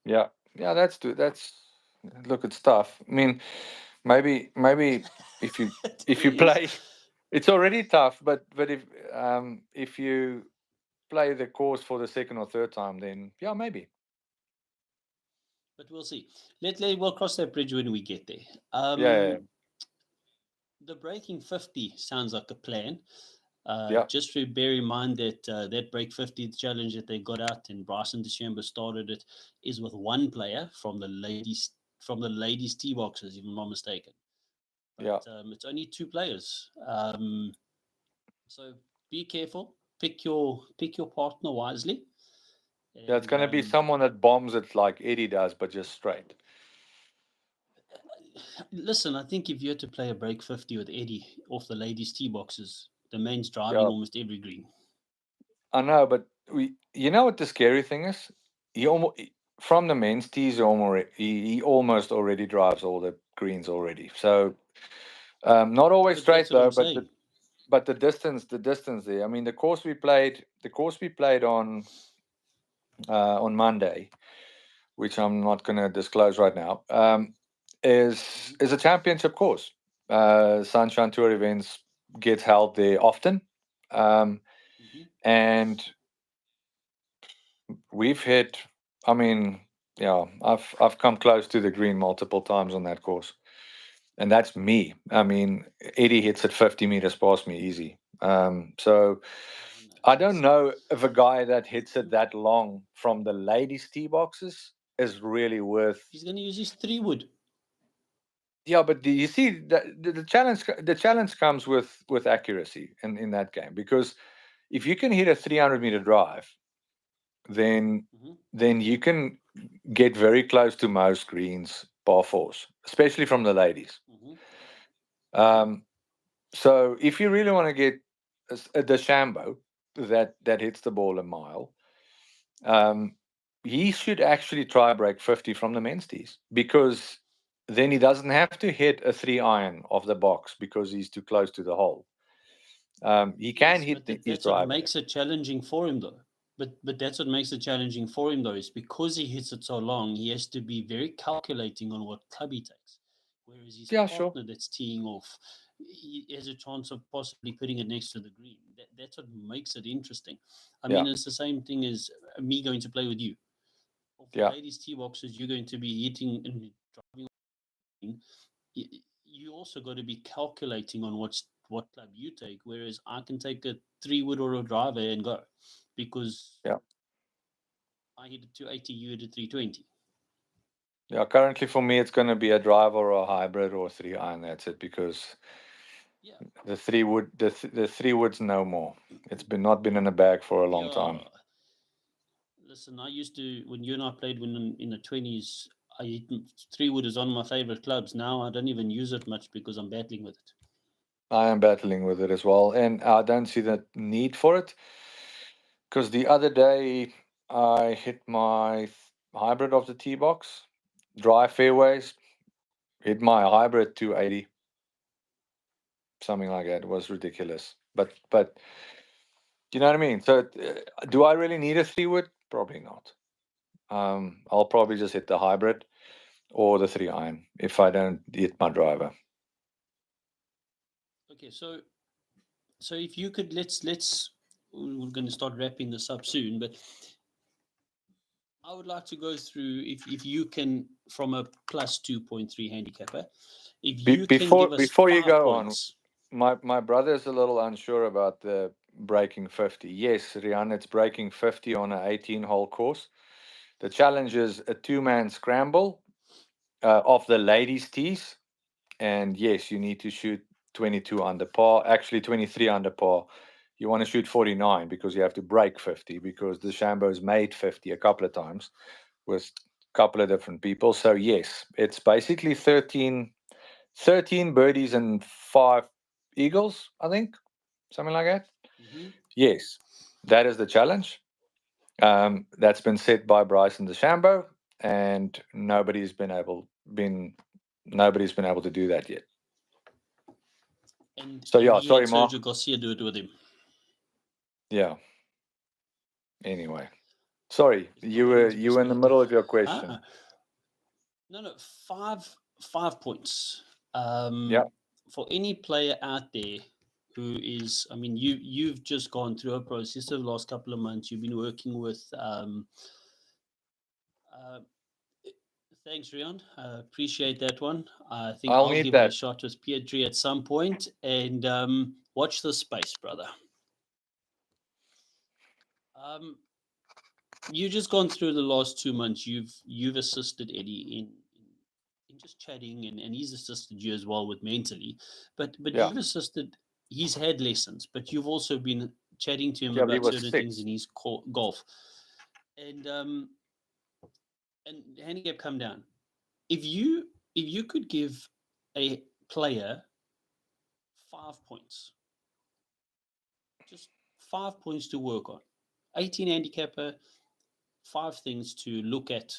over. Yeah. That's look, it's tough. I mean, maybe if you It if you is. play, it's already tough. But if you play the course for the second or third time, then yeah, maybe. But we'll see. We'll cross that bridge when we get there. Yeah. The breaking 50 sounds like a plan. Yeah. Just to bear in mind that that break 50 challenge that they got out and Bryson DeChambeau started it is with one player from the ladies tee boxes, if I'm not mistaken. But Yeah. it's only 2 players. So be careful. Pick your partner wisely. Yeah. It's And gonna be someone that bombs it like Eddie does, but just straight. listen, I think if you had to play a break 50 with Eddie off the ladies tee boxes, the man's driving Yeah. almost every green. I know, but you know what the scary thing is? He almost from the men's tees, he almost already drives all the greens already. So not always But that's straight what though, I'm but saying. the distance there. I mean, the course we played on Monday, which I'm not going to disclose right now, is a championship course. Sunshine Tour events get held there often, Hmm. and we've hit. I mean, yeah, I've come close to the green multiple times on that course, and that's me. I mean, Eddie hits it 50 meters past me easy. So Oh, no, I don't listen. know if a guy that hits it that long from the ladies' tee boxes is really worth. He's going to use his 3 wood. Yeah, but do you see the challenge? The challenge comes with accuracy in that game, because if you can hit a 300-meter drive, then Hmm. you can get very close to most greens par fours, especially from the ladies. Hmm. Hmm. Um, so if you really want to get a DeChambeau that hits the ball a mile, um, he should actually try break 50 from the men's tees, because then he doesn't have to hit a 3 iron off the box because he's too close to the hole. He can Yes, hit but his that's what driver. makes it challenging for him, though. But that's what makes it challenging for him, though, is because he hits it so long, he has to be very calculating on what club he takes. Whereas his Yeah, sure. partner that's teeing off, he has a chance of possibly putting it next to the green. That's what makes it interesting. I Yeah, mean, it's the same thing as me going to play with you. Off the yeah, ladies' tee boxes, you're going to be hitting and driving. You also got to be calculating on what club you take. Whereas I can take a 3 wood or a driver and go because yeah, I hit a 280, you hit a 320. yeah. Currently, for me, it's going to be a driver or a hybrid or a 3 iron. That's it, because Yeah, the 3 woods no more. It's been not been in a bag for a long yeah. time. Listen, I used to when you and I played when in the 20s. I hit 3 wood is one of my favorite clubs. Now I don't even use it much because I'm battling with it. I am battling with it as well, and I don't see the need for it, because the other day I hit my hybrid of the tee box, dry fairways, hit my hybrid 280, something like that. It was ridiculous. But you know what I mean? So do I really need a 3 wood? Probably not. I'll probably just hit the hybrid or the 3 iron if I don't hit my driver. Okay, so if you could let's we're going to start wrapping this up soon, but I would like to go through if you can from a plus 2.3 handicapper, if you can give us Before you five go on, points. my brother's a little unsure about the breaking 50. Yes, Rian, it's breaking 50 on an 18-hole course. The challenge is a two-man scramble off the ladies' tees. And yes, you need to shoot 22 under par, actually 23 under par. You want to shoot 49 because you have to break 50, because the Shambo's made 50 a couple of times with a couple of different people. So yes, it's basically 13 birdies and 5 eagles, I think, something like that. Hmm. Yes, that is the challenge. That's been set by Bryson DeChambeau, and nobody's been able to do that yet. And So yeah, he had sorry, Mark. Sergio Garcia do it with him. Yeah. Anyway, sorry, Just you put that were into in the perspective. middle of your question. No, 5 points. Yeah. For any player out there who is, I mean, you've just gone through a process of the last couple of months. You've been working with. Thanks, Rion. Appreciate that one. I think I'll I'll need give it a that. shot with Pietri at some point. And watch the space, brother. You just gone through the last 2 months. You've assisted Eddie in just chatting, and he's assisted you as well with mentally. But Yeah. you've assisted. He's had lessons, but you've also been chatting to him Yeah, but he about was certain things 6. in his golf. And handicap come down. If you could give a player 5 points, just 5 points to work on, 18 handicapper, 5 things to look at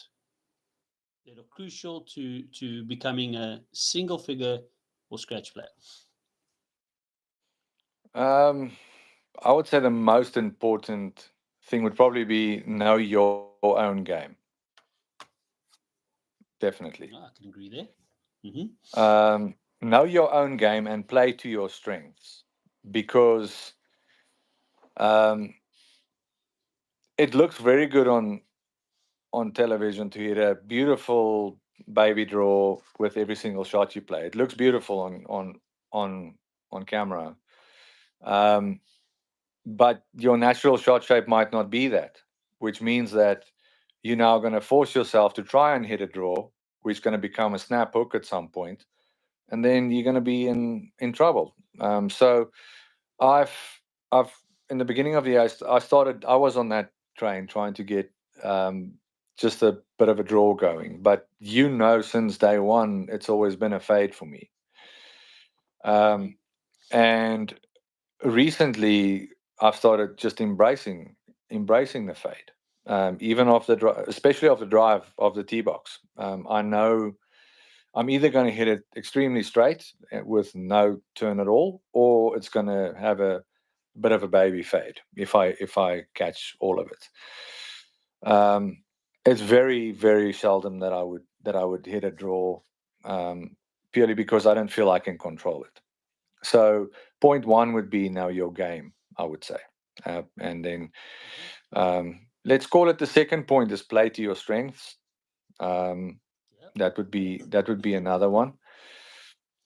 that are crucial to becoming a single figure or scratch player. I would say the most important thing would probably be know your own game. Definitely. I can agree there. Mm-hmm. Know your own game and play to your strengths, because um, it looks very good on television to hit a beautiful baby draw with every single shot you play. It looks beautiful on camera, um, but your natural shot shape might not be that, which means that you're now going to force yourself to try and hit a draw, which is going to become a snap hook at some point, and then you're going to be in trouble. So I've I've in the beginning of the year, I was on that train trying to get um, just a bit of a draw going, but since day one it's always been a fade for me. And recently I've started just embracing the fade, even off especially off the drive of the tee box. I know I'm either going to hit it extremely straight with no turn at all, or it's going to have a bit of a baby fade if I catch all of it. It's very, very seldom that I would hit a draw, purely because I don't feel I can control it. So point one would be know your game, I would say, and then let's call it the second point is play to your strengths. Um, Yep. that would be another one.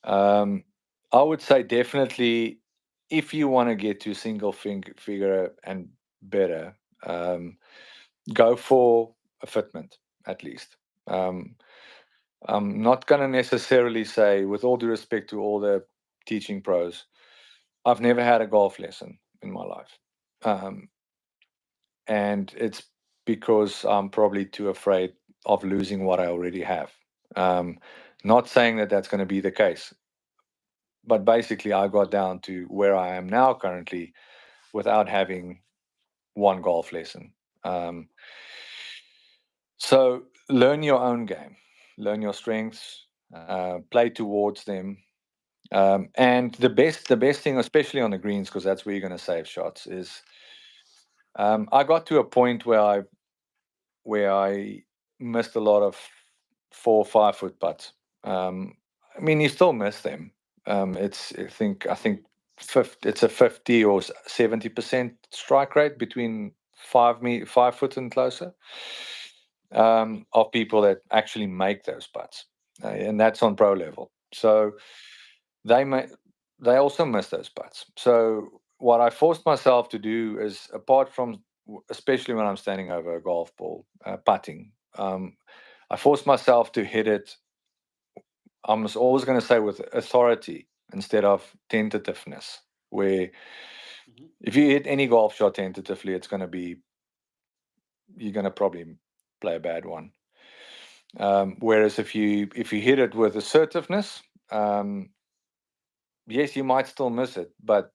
I would say definitely, if you want to get to single figure and better, go for a fitment at least. I'm not going to necessarily say, with all due respect to all the teaching pros, I've never had a golf lesson in my life. Um, and it's because I'm probably too afraid of losing what I already have. Um, Not saying that that's going to be the case, but basically, I got down to where I am now currently without having one golf lesson. Um, so learn your own game, learn your strengths, play towards them. And the best thing, especially on the greens, because that's where you're going to save shots, is I got to a point where I missed a lot of 4 or 5 foot putts. I mean, you still miss them. It's I think it's a 50 or 70% strike rate between 5 foot and closer, of people that actually make those putts, and that's on pro level. So they may they also miss those putts. So what I forced myself to do is, apart from, especially when I'm standing over a golf ball, putting, I forced myself to hit it. I'm always going to say with authority instead of tentativeness. Where Mm-hmm. if you hit any golf shot tentatively, you're going to probably play a bad one. Whereas if you hit it with assertiveness, yes, you might still miss it, but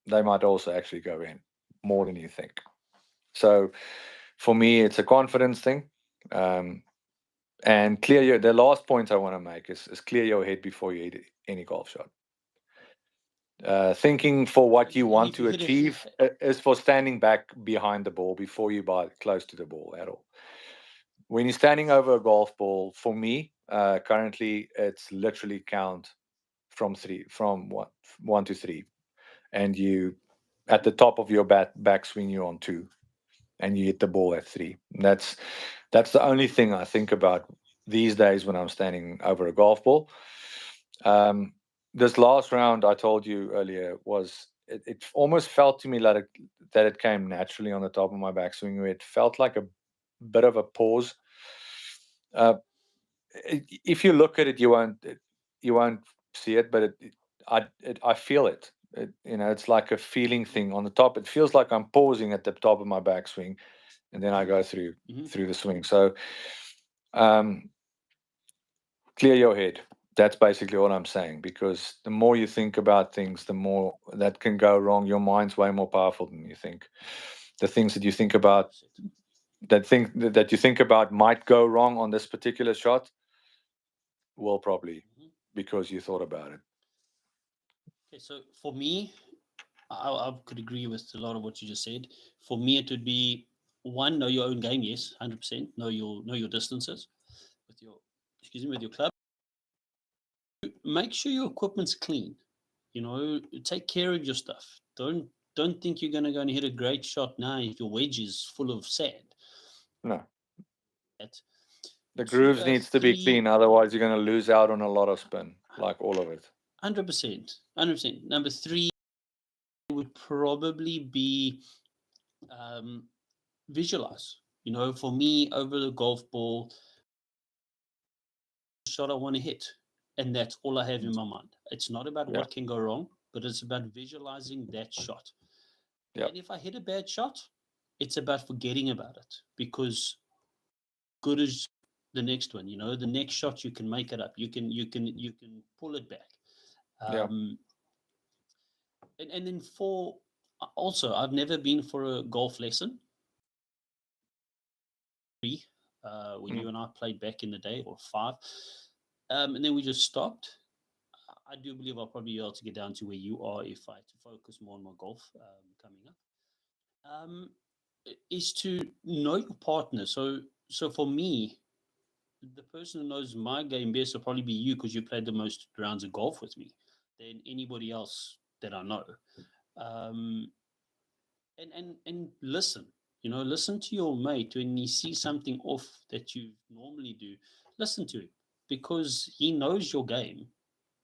they might also actually go in more than you think. So for me, it's a confidence thing. And the last point I want to make is clear your head before you hit any golf shot. Thinking for what you And want if to you hit achieve it, is for standing back behind the ball before you buy close to the ball at all. When you're standing over a golf ball, for me, currently it's literally count from one to three, and you at the top of your backswing you're on two, and you hit the ball at three. That's the only thing I think about these days when I'm standing over a golf ball. Um, this last round I told you earlier it almost felt to me like that it came naturally on the top of my backswing. Where it felt like a bit of a pause. Uh, if you look at it, you won't see it, but I feel it. It's like a feeling thing on the top. It feels like I'm pausing at the top of my backswing, and then I go through mhm. through the swing. So um, clear your head. That's basically what I'm saying. Because the more you think about things, the more that can go wrong. Your mind's way more powerful than you think. The things that you think about, 100%. that you think about might go wrong on this particular shot, will probably, Mhm. because you thought about it. Okay, so for me, I could agree with a lot of what you just said. For me, it would be one, know your own game. Yes, 100%. Know your distances with your, excuse me, with your club. Make sure your equipment's clean. Take care of your stuff. Don't think you're gonna go and hit a great shot now if your wedge is full of sand. No, That the two, grooves needs to be three, clean. Otherwise, you're going to lose out on a lot of spin, like all of it. 100%, 100%. Number three would probably be um, visualize. For me, over the golf ball, shot I want to hit, and that's all I have in my mind. It's not about Yeah, what can go wrong, but it's about visualizing that shot. yeah, And if I hit a bad shot, it's about forgetting about it, because good as the next one. The next shot you can make it up. You can pull it back. yeah. Um, and then four. Also, I've never been for a golf lesson. When Mm, you and I played back in the day, or five, and then we just stopped. I do believe I'll probably be able to get down to where you are if I had to focus more on my golf coming up. Is to know your partner. So for me, the person who knows my game best will probably be you, because you played the most rounds of golf with me than anybody else that I know. Um, and listen. Listen to your mate when he sees something off that you normally do. Listen to him, because he knows your game mm,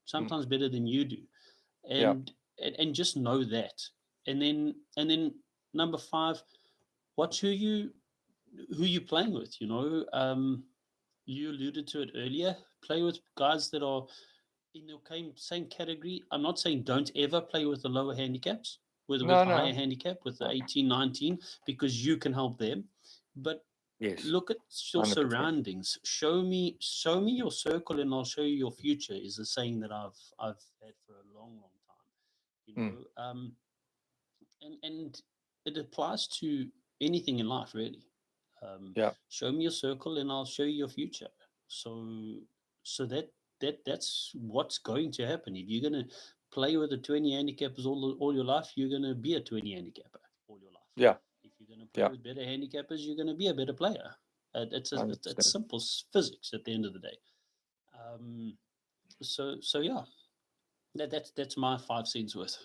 sometimes better than you do, yeah, and just know that. And then number five, watch who you playing with. You alluded to it earlier. Play with guys that are in your same category. I'm not saying don't ever play with the lower handicaps, with no, higher no, handicap, with the no. 18, 19, because you can help them. But Yes, look at your 100%. surroundings. Show me your circle, and I'll show you your future. Is a saying that I've had for a long, long time. You Mm, know, um, and it applies to anything in life, really. yeah, Show me your circle, and I'll show you your future. So that's what's going to happen. If you're going to play with a 20 handicappers all your life, you're going to be a 20 handicapper all your life. yeah, If you're going to play yeah, with better handicappers, you're going to be a better player. It's 100%. simple physics at the end of the day. Um, so yeah, that's my 5 cents worth.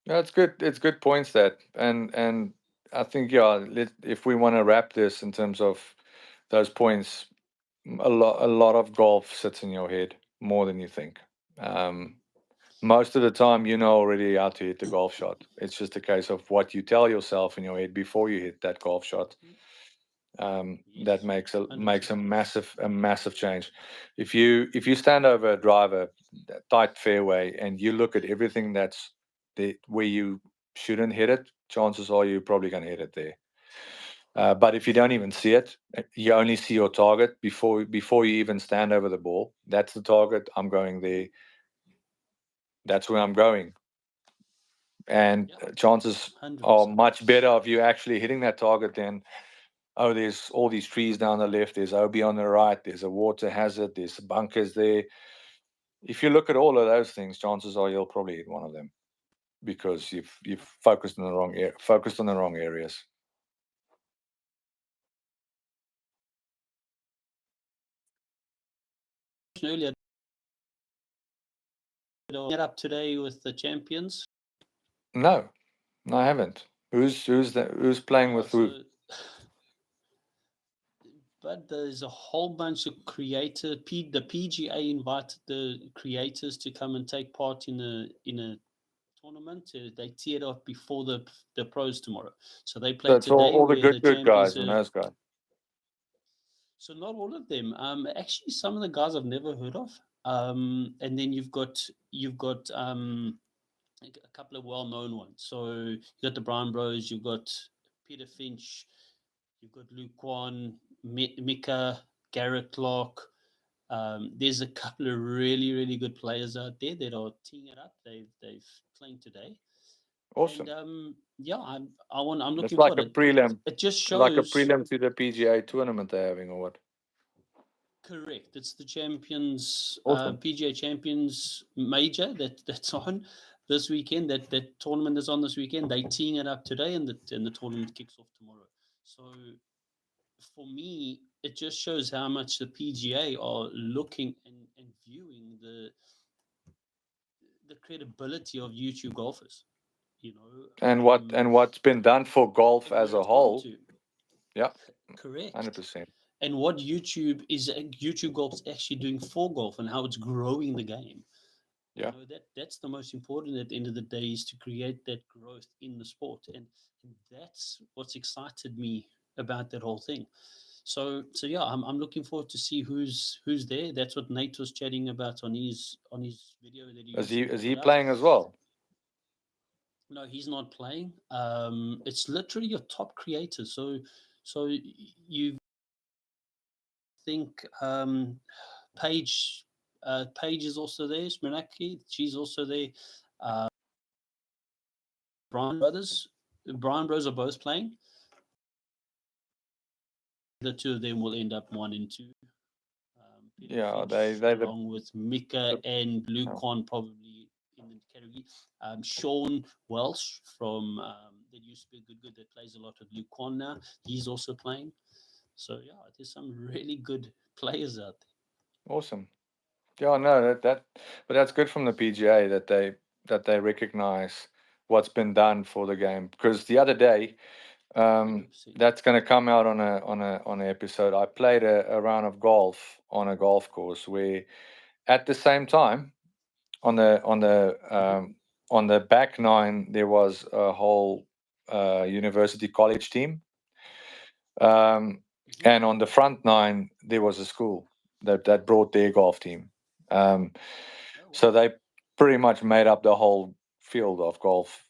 Yeah, it's good. It's good points that, and I think, yeah, if we want to wrap this in terms of those points, a lot of golf sits in your head more than you think. Um, Most of the time, you know already how to hit the golf shot. It's just a case of what you tell yourself in your head before you hit that golf shot. That Yes, makes a 100%. massive change. If you stand over a driver, tight fairway, and you look at everything that's where you shouldn't hit it, chances are you're probably going to hit it there. But if you don't even see it, you only see your target before you even stand over the ball. That's the target. I'm going there. That's where I'm going. and Yeah, chances are 100%. much better of you actually hitting that target than, oh, there's all these trees down the left, there's OB on the right, there's a water hazard, there's bunkers there. If you look at all of those things, chances are you'll probably hit one of them because you've focused on the wrong areas. Earlier, get up today with the champions. No, I haven't. Who's playing Yeah, with who? so but there's a whole bunch of the PGA invited the creators to come and take part in a tournament. They teed off before the pros tomorrow, so they So play it's all, today all the where the good champions guys and are. those guys. So not all of them. Actually, some of the guys I've never heard of. And then you've got a couple of well-known ones. So you got the Brown Bros, you've got Peter Finch, you've got Luke Kwan, Mika, Garrett Clark. There's a couple of really, really good players out there that are teeing it up. They've playing today, and Awesome. yeah, I'm It's looking like forward. a prelim, It just like a shows. prelim to the PGA tournament they're having, or what? Correct. It's the champions, Awesome. PGA Champions Major that's on this weekend. That tournament is on this weekend. They teeing it up today, and the tournament kicks off tomorrow. So for me, it just shows how much the PGA are looking and viewing the credibility of YouTube golfers. You know, And what's been done for golf and as where a it's gone whole? to. Yeah, hundred Correct. percent. And what YouTube Golf's actually doing for golf and how it's growing the game. You Yeah, know, that's the most important at the end of the day, is to create that growth in the sport, and that's what's excited me about that whole thing. So yeah, I'm looking forward to see who's there. That's what Nate was chatting about on his video that he is recently he put out. playing as well? No, he's not playing. It's literally your top creators. So you think Paige Paige is also there. Smiraki, she's also there. Uh, Brian brothers, Brian bros are both playing. The two of them will end up 1 and 2. Peter Yeah, Finch, they along with Mika the and Luke oh, Kwan, probably in the category. Sean Welsh from that used to be good that plays a lot with Luke Kwan now. He's also playing. So yeah, there's some really good players out awesome. Yeah, no, but that's good from the PGA that they recognize what's been done for the game. Because the other day, there. 100%. that's going to come out on an episode. I played a round of golf on a golf course where, at the same time, on the on the Mm-hmm. um, on the back nine, there was a whole university college team, um, Mm-hmm. and on the front nine there was a school that brought their golf team. Um, Oh so wow. they pretty much made up the whole field of golf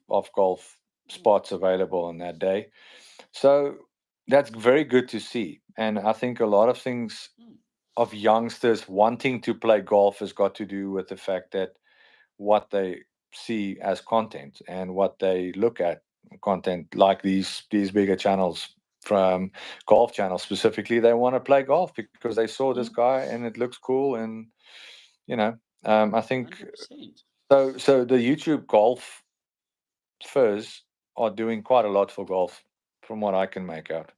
Mm, spots available on that day. So that's very good to see, and I think a lot of things mm, of youngsters wanting to play golf has got to do with the fact that what they see as content and what they look at content, like these bigger channels, from golf channels specifically, they want to play golf because they saw this mm, guy and it looks cool. And you know I think 100%. so the YouTube golf furs are doing quite a lot for golf from what I can make out.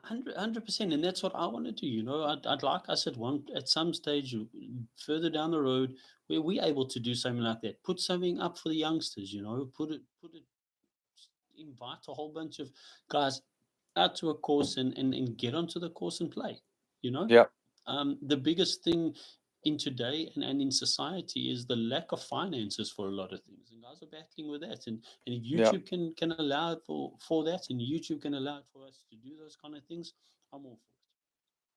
100%, and that's what I want to do. You know, I'd like us at some stage further down the road where we're able to do something like that. Put something up for the youngsters. You know, put it, invite a whole bunch of guys out to a course and get onto the course and play. You know, Yeah, the biggest thing in today and in society is the lack of finances for a lot of things, and guys are battling with that. And if yeah, YouTube can allow it for that, and YouTube can allow it for us to do those kind of things, I'm all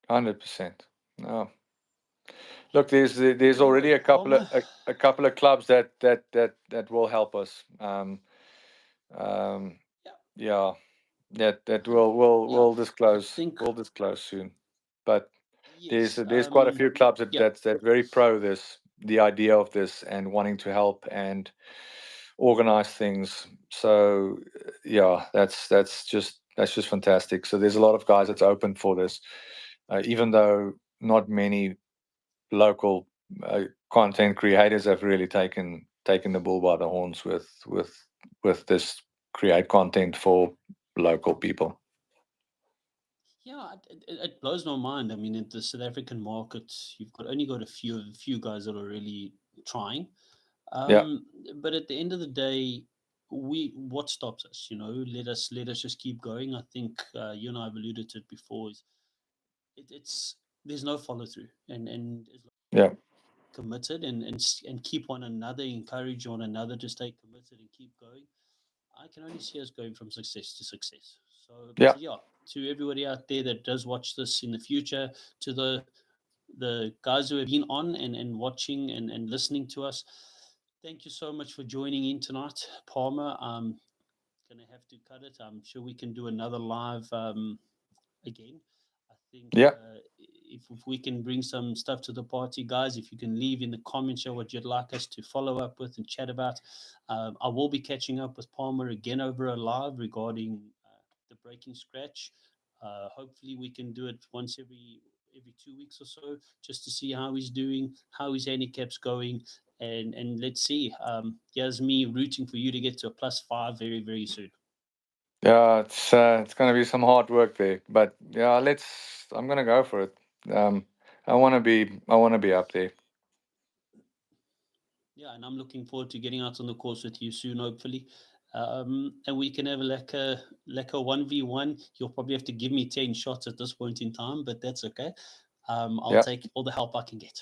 for 100%. No, look, it. But there's already anyway, Palmer, a couple of clubs that will help us. Um, yeah, yeah, that 100, yeah, we'll I disclose think soon. But yes, there's quite a few clubs yeah, that very pro this, the idea of this, and wanting to help, and organize things. So yeah, that's just fantastic. So there's a lot of guys that's open for this, even though not many local content creators have really taken the bull by the horns with this create content for local people. Yeah, it blows my mind. I mean, in the South African market, you've only got a few guys that are really trying. Yeah, But at the end of the day, what stops us? Let us just keep going. I think you and I have alluded to it before. Is it's there's no follow through, and as long yeah, as we're committed and keep one another, encourage one another to stay committed and keep going. I can only see us going from success to success. So, yeah, so yeah, to everybody out there that does watch this in the future, to the guys who have been on and watching and listening to us, thank you so much for joining in tonight, Palmer. I'm gonna have to cut it. I'm sure we can do another live again. I think yeah, if we can bring some stuff to the party, guys, if you can leave in the comments here what you'd like us to follow up with and chat about. I will be catching up with Palmer again over a live regarding the breaking scratch. Hopefully, we can do it once every 2 weeks or so, just to see how he's doing, how his handicap's going, and let's see. Here's me rooting for you to get to a +5 very very soon. yeah. It's going to be some hard work there, but yeah, I'm going to go for it. Um, I want to be up there. Yeah, and I'm looking forward to getting out on the course with you soon, hopefully. And we can have like a 1v1. You'll probably have to give me 10 shots at this point in time, but that's okay. I'll Yeah, take all the help I can get.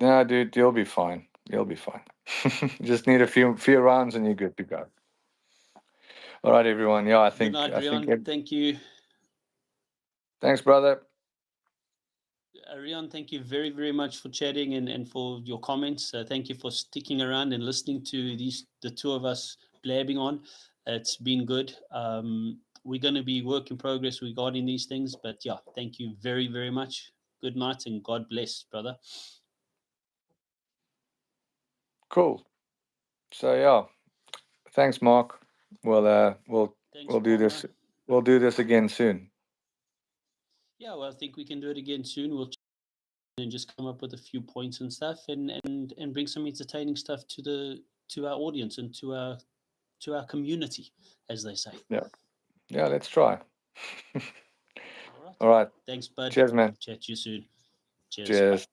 yeah, dude, you'll be fine. You'll be fine. Just need a few rounds and you're good to go. All right, everyone. Yeah, Good night, Rion. Thank you. Thanks, brother. Rion, thank you very, very much for chatting and for your comments. Thank you for sticking around and listening to the two of us blabbing on. It's been good. We're going to be work in progress regarding these things, but yeah, thank you very, very much. Good night and God bless, brother. Cool. So yeah, thanks, Mark. Thanks, We'll do Palmer. this. We'll do this again soon. Yeah, well, I think we can do it again soon. We'll and just come up with a few points and stuff, and bring some entertaining stuff to our audience and to our community, as they say. Yeah, yeah. Let's try. All right. All right. Thanks, bud. Cheers, man. Chat to you soon. Cheers. Bye. Cheers.